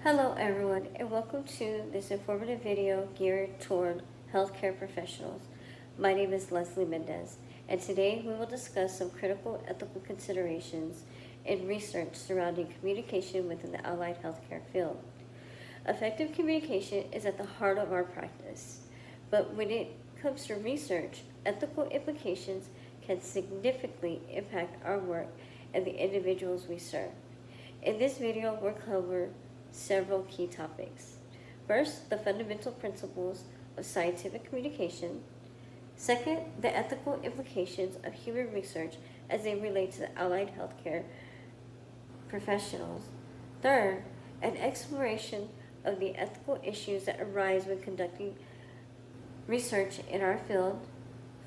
Hello everyone and welcome to this informative video geared toward healthcare professionals. My name is Leslie Mendez and today we will discuss some critical ethical considerations in research surrounding communication within the allied healthcare field. Effective communication is at the heart of our practice, but when it comes to research, ethical implications can significantly impact our work and the individuals we serve. In this video, we'll cover several key topics. First, the fundamental principles of scientific communication. Second, the ethical implications of human research as they relate to the allied healthcare professionals. Third, an exploration of the ethical issues that arise when conducting research in our field.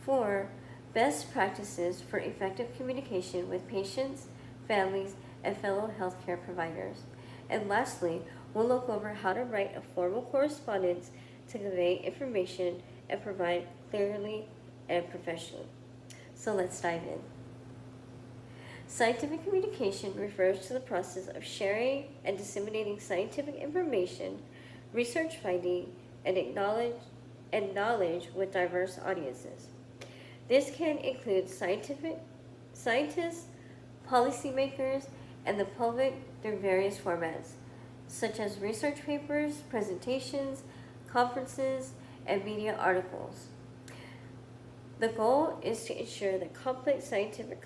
4, best practices for effective communication with patients, families, and fellow healthcare providers. And lastly, we'll look over how to write a formal correspondence to convey information and provide clearly and professionally. So let's dive in. Scientific communication refers to the process of sharing and disseminating scientific information, research finding, and knowledge with diverse audiences. This can include scientists, policymakers, and the public through various formats, such as research papers, presentations, conferences, and media articles. The goal is to ensure that complex scientific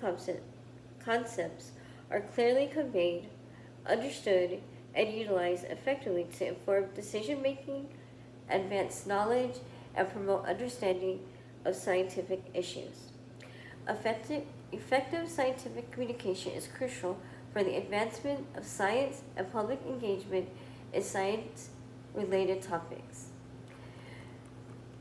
concepts are clearly conveyed, understood, and utilized effectively to inform decision-making, advance knowledge, and promote understanding of scientific issues. Effective scientific communication is crucial for the advancement of science and public engagement in science-related topics.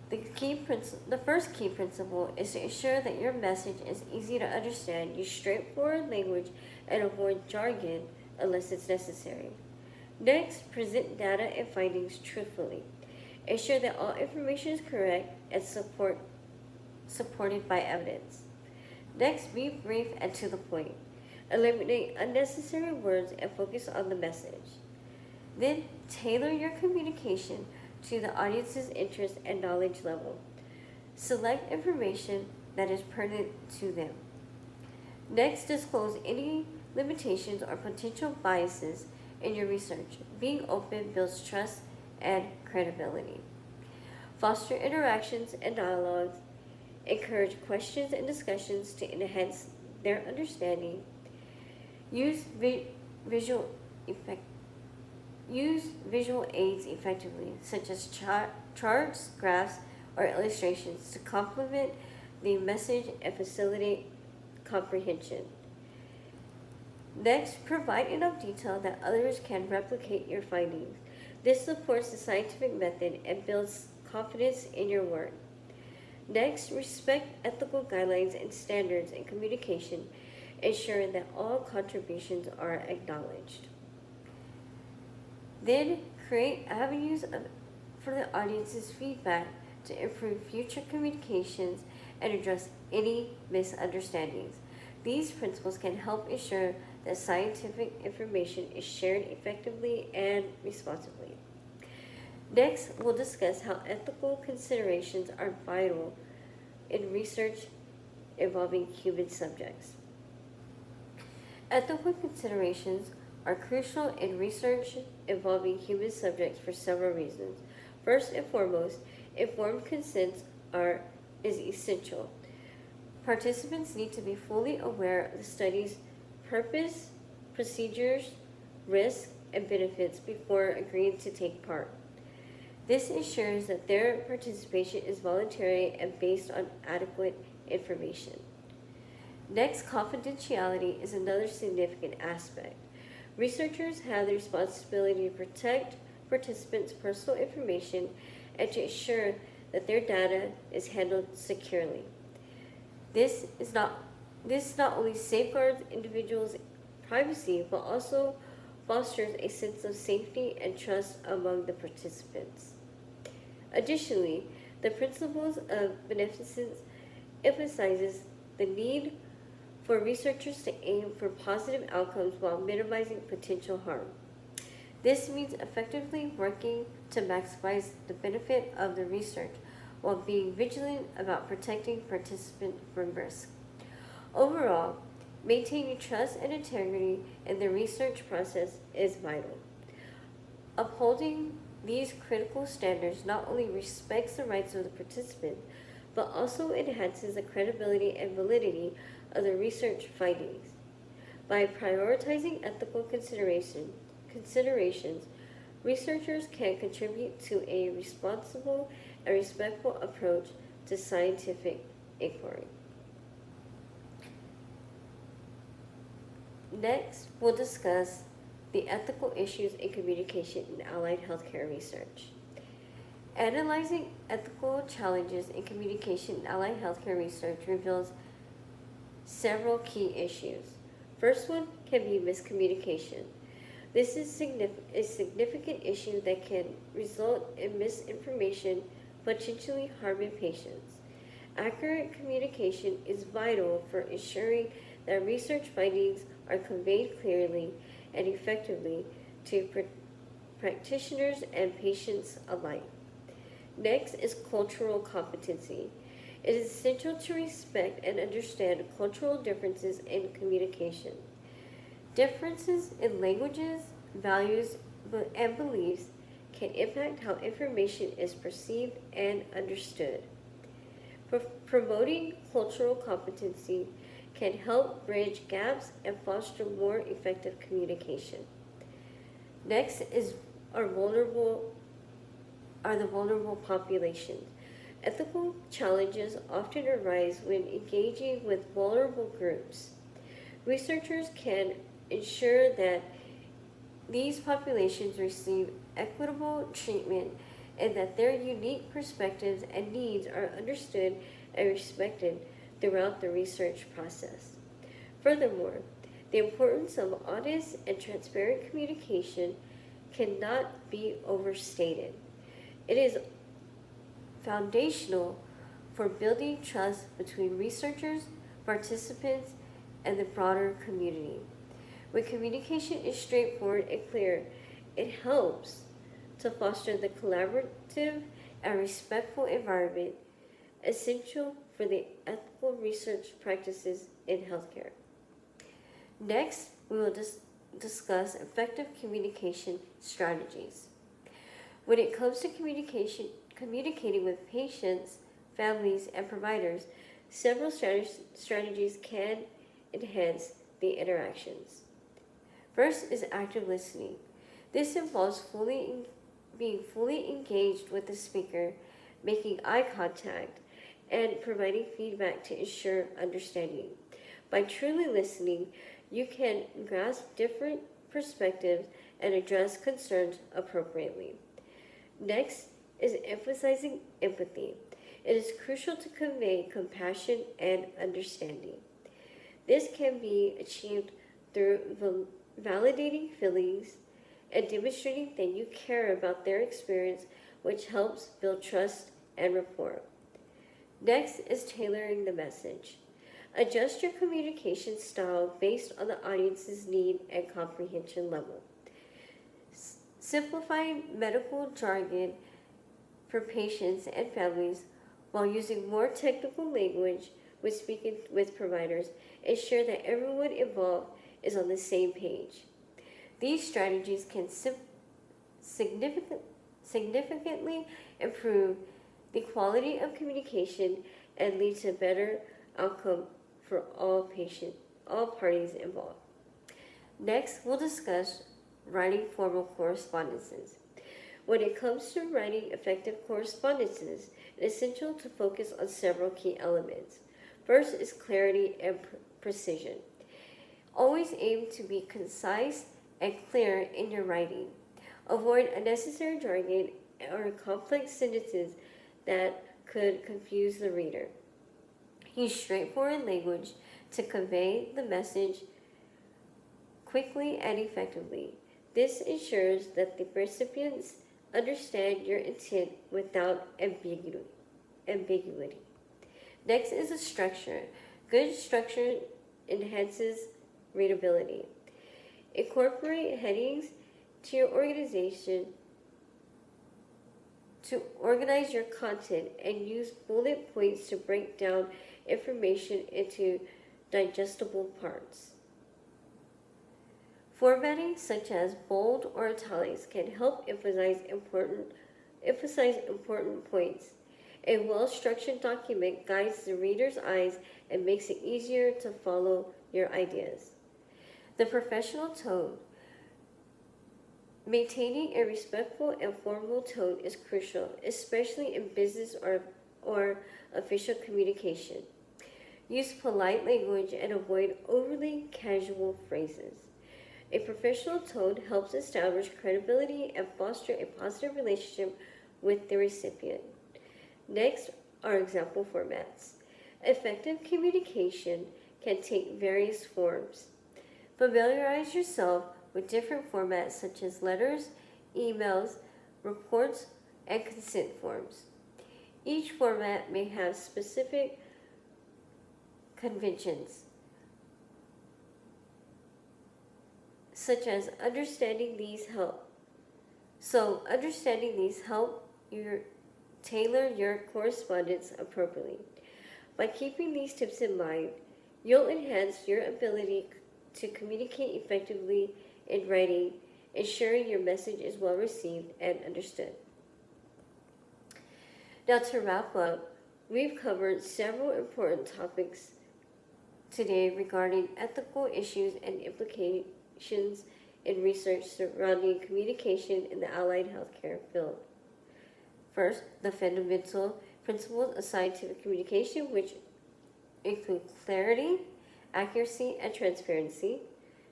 The first key principle is to ensure that your message is easy to understand, use straightforward language, and avoid jargon unless it's necessary. Next, present data and findings truthfully. Ensure that all information is correct and supported by evidence. Next, be brief and to the point. Eliminate unnecessary words and focus on the message. Then, tailor your communication to the audience's interest and knowledge level. Select information that is pertinent to them. Next, disclose any limitations or potential biases in your research. Being open builds trust and credibility. Foster interactions and dialogues. Encourage questions and discussions to enhance their understanding. Use visual aids effectively, such as charts, graphs, or illustrations to complement the message and facilitate comprehension. Next, provide enough detail that others can replicate your findings. This supports the scientific method and builds confidence in your work. Next, respect ethical guidelines and standards in communication, ensuring that all contributions are acknowledged. Then, create avenues for the audience's feedback to improve future communications and address any misunderstandings. These principles can help ensure that scientific information is shared effectively and responsibly. Next, we'll discuss how ethical considerations are vital in research involving human subjects. Ethical considerations are crucial in research involving human subjects for several reasons. First and foremost, informed consent is essential. Participants need to be fully aware of the study's purpose, procedures, risks, and benefits before agreeing to take part. This ensures that their participation is voluntary and based on adequate information. Next, confidentiality is another significant aspect. Researchers have the responsibility to protect participants' personal information and to ensure that their data is handled securely. This not only safeguards individuals' privacy, but also fosters a sense of safety and trust among the participants. Additionally, the principles of beneficence emphasizes the need for researchers to aim for positive outcomes while minimizing potential harm. This means effectively working to maximize the benefit of the research while being vigilant about protecting participants from risk. Overall, maintaining trust and integrity in the research process is vital. Upholding these critical standards not only respects the rights of the participant, but also enhances the credibility and validity of the research findings. By prioritizing ethical considerations, researchers can contribute to a responsible and respectful approach to scientific inquiry. Next, we'll discuss the ethical issues in communication in allied healthcare research. Analyzing ethical challenges in communication in allied healthcare research reveals several key issues. First one can be miscommunication. This is a significant issue that can result in misinformation, potentially harming patients. Accurate communication is vital for ensuring that research findings are conveyed clearly and effectively to practitioners and patients alike. Next is cultural competency. It is essential to respect and understand cultural differences in communication. Differences in languages, values, and beliefs can impact how information is perceived and understood. Promoting cultural competency can help bridge gaps and foster more effective communication. Next is the vulnerable populations. Ethical challenges often arise when engaging with vulnerable groups. Researchers can ensure that these populations receive equitable treatment and that their unique perspectives and needs are understood and respected throughout the research process. Furthermore, the importance of honest and transparent communication cannot be overstated. It is foundational for building trust between researchers, participants, and the broader community. When communication is straightforward and clear, it helps to foster the collaborative and respectful environment essential for the ethical research practices in healthcare. Next, we will discuss effective communication strategies. When it comes to communicating with patients, families, and providers, several strategies can enhance the interactions. First is active listening. This involves being fully engaged with the speaker, making eye contact, and providing feedback to ensure understanding. By truly listening, you can grasp different perspectives and address concerns appropriately. Next is emphasizing empathy. It is crucial to convey compassion and understanding. This can be achieved through validating feelings and demonstrating that you care about their experience, which helps build trust and rapport. Next is tailoring the message. Adjust your communication style based on the audience's need and comprehension level. Simplifying medical jargon for patients and families while using more technical language when speaking with providers ensure that everyone involved is on the same page. These strategies can significantly improve the quality of communication and lead to better outcome for all parties involved. Next, we'll discuss writing formal correspondences. When it comes to writing effective correspondences, it is essential to focus on several key elements. First is clarity and precision. Always aim to be concise and clear in your writing. Avoid unnecessary jargon or complex sentences that could confuse the reader. Use straightforward language to convey the message quickly and effectively. This ensures that the recipients understand your intent without ambiguity. Next is the structure. Good structure enhances readability. Incorporate headings to your organization to organize your content and use bullet points to break down information into digestible parts. Formatting such as bold or italics can help emphasize important points. A well-structured document guides the reader's eyes and makes it easier to follow your ideas. The professional tone. Maintaining a respectful and formal tone is crucial, especially in business or official communication. Use polite language and avoid overly casual phrases. A professional tone helps establish credibility and foster a positive relationship with the recipient. Next are example formats. Effective communication can take various forms. Familiarize yourself with different formats such as letters, emails, reports, and consent forms. Each format may have specific conventions, such as understanding these help you tailor your correspondence appropriately. By keeping these tips in mind, you'll enhance your ability to communicate effectively in writing, ensuring your message is well received and understood. Now, to wrap up, we've covered several important topics today regarding ethical issues and implications in research surrounding communication in the allied healthcare field. First, the fundamental principles of scientific communication, which include clarity, accuracy, and transparency.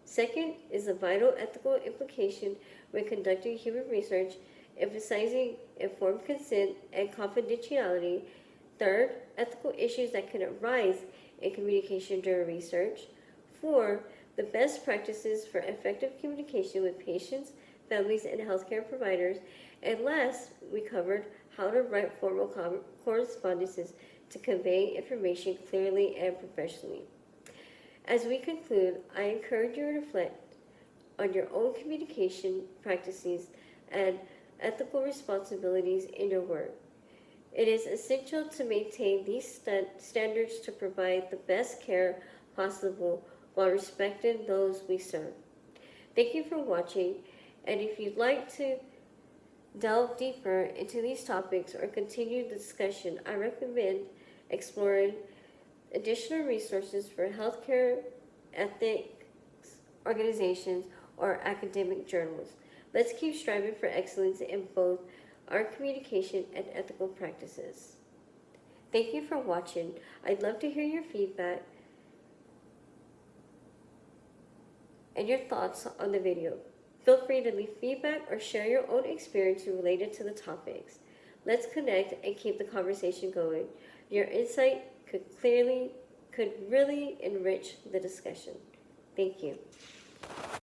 Second is the vital ethical implication when conducting human research, emphasizing informed consent and confidentiality. Third, ethical issues that can arise in communication during research. 4, the best practices for effective communication with patients, families, and healthcare providers. And last, we covered how to write formal correspondences to convey information clearly and professionally. As we conclude, I encourage you to reflect on your own communication practices and ethical responsibilities in your work. It is essential to maintain these standards to provide the best care possible while respecting those we serve. Thank you for watching, and if you'd like to delve deeper into these topics or continue the discussion, I recommend exploring additional resources for healthcare ethics organizations or academic journals. Let's keep striving for excellence in both our communication and ethical practices. Thank you for watching. I'd love to hear your feedback and your thoughts on the video. Feel free to leave feedback or share your own experience related to the topics. Let's connect and keep the conversation going. Your insight could really enrich the discussion. Thank you.